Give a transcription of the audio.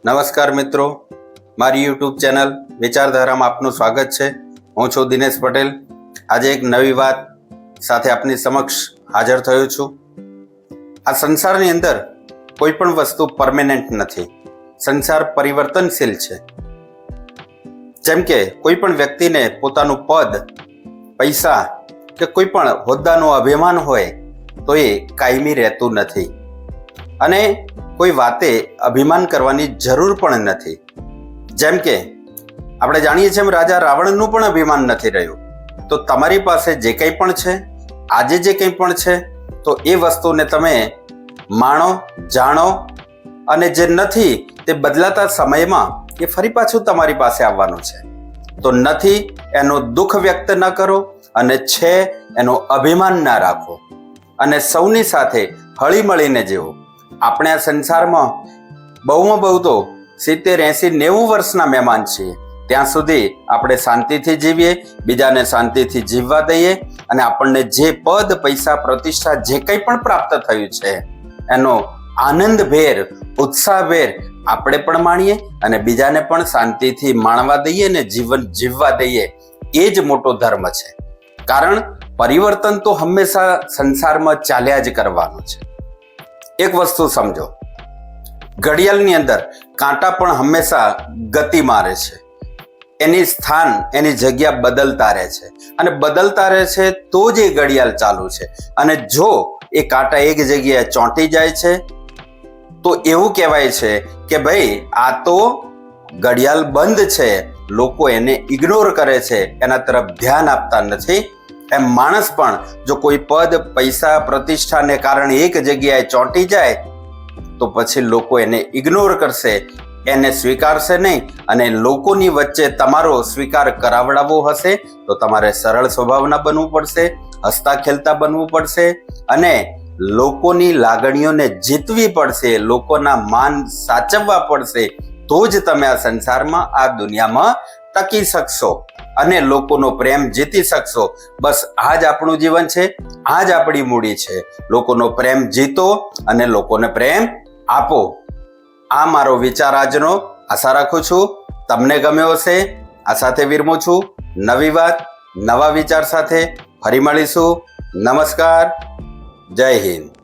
નમસ્કાર મિત્રો, મારી યુટ્યુબ ચેનલ વિચારધારામાં આપનું સ્વાગત છે. હું છું દિનેશ પટેલ. આજે એક નવી વાત સાથે આપની સમક્ષ હાજર થયો છું. આ સંસારની અંદર કોઈ પણ વસ્તુ પરમેનન્ટ નથી. સંસાર પરિવર્તનશીલ છે. જેમ કે કોઈ પણ વ્યક્તિને પોતાનું પદ, પૈસા કે કોઈ પણ હોદ્દાનું અભિમાન હોય તો એ કાયમી રહેતું નથી અને કોઈ વાતે અભિમાન કરવાની જરૂર પણ નથી. જેમ કે આપણે જાણીએ છીએ રાજા રાવણનું પણ અભિમાન નથી રહ્યું. તો તમારી પાસે જે કંઈ પણ છે, આજે જે કંઈ પણ છે, તો એ વસ્તુને તમે માણો, જાણો અને જે નથી તે બદલાતા સમયમાં એ ફરી પાછું તમારી પાસે આવવાનું છે. તો નથી એનું દુઃખ વ્યક્ત ન કરો અને છે એનું અભિમાન ના રાખો અને સૌની સાથે હળી મળીને જીવો. આપણે આ સંસારમાં બહુમાં બહુ તો 70, 80, 90 વર્ષના મહેમાન છીએ. ત્યાં સુધી આપણે શાંતિથી જીવીએ, બીજાને શાંતિથી જીવવા દઈએ અને આપણને જે પદ, પૈસા, પ્રતિષ્ઠા જે કંઈ પણ પ્રાપ્ત થયું છે એનો આનંદભેર, ઉત્સાહભેર આપણે પણ માણીએ અને બીજાને પણ શાંતિથી માણવા દઈએ અને જીવન જીવવા દઈએ. એ જ મોટો ધર્મ છે. કારણ પરિવર્તન તો હંમેશા સંસારમાં ચાલ્યા જ કરવાનું છે. એક વસ્તુ સમજો, ઘડિયાળની અંદર કાંટા પણ હંમેશા ગતિ મારે છે. એની સ્થાન, એની જગ્યા બદલતા રહે છે અને બદલતા રહે છે તો જ એ ઘડિયાળ ચાલુ છે. અને જો એ કાંટા એક જગ્યાએ ચોંટી જાય છે તો એવું કહેવાય છે કે ભાઈ આ તો ઘડિયાળ બંધ છે, લોકો એને ઇગ્નોર કરે છે, એના તરફ ધ્યાન આપતા નથી. એમ માણસ પણ જો કોઈ પદ, પૈસા, પ્રતિષ્ઠાને કારણે એક જગ્યાએ ચોંટી જાય તો પછી લોકો એને ઇગ્નોર કરશે, એને સ્વીકારશે નહીં. અને લોકોની વચ્ચે તમારો સ્વીકાર કરાવડાવવો હશે તો તમારે સરળ સ્વભાવના બનવું પડશે, હસતા ખેલતા બનવું પડશે અને લોકોની લાગણીઓને જીતવી પડશે, લોકોના માન સાચવવા પડશે. તો જ તમે આ સંસારમાં, આ દુનિયામાં ટકી શકશો અને લોકોનો પ્રેમ જીતી શકશો. બસ આ જ આપણું જીવન છે, આ જ આપણી મૂડી છે. લોકોનો પ્રેમ જીતો અને લોકોને પ્રેમ આપો. આ મારો વિચાર આજનો. આશા રાખું છું તમને ગમ્યો હશે. આ સાથે વિરમું છું. નવી વાત, નવા વિચાર સાથે ફરી મળીશું. નમસ્કાર, જય હિન્દ.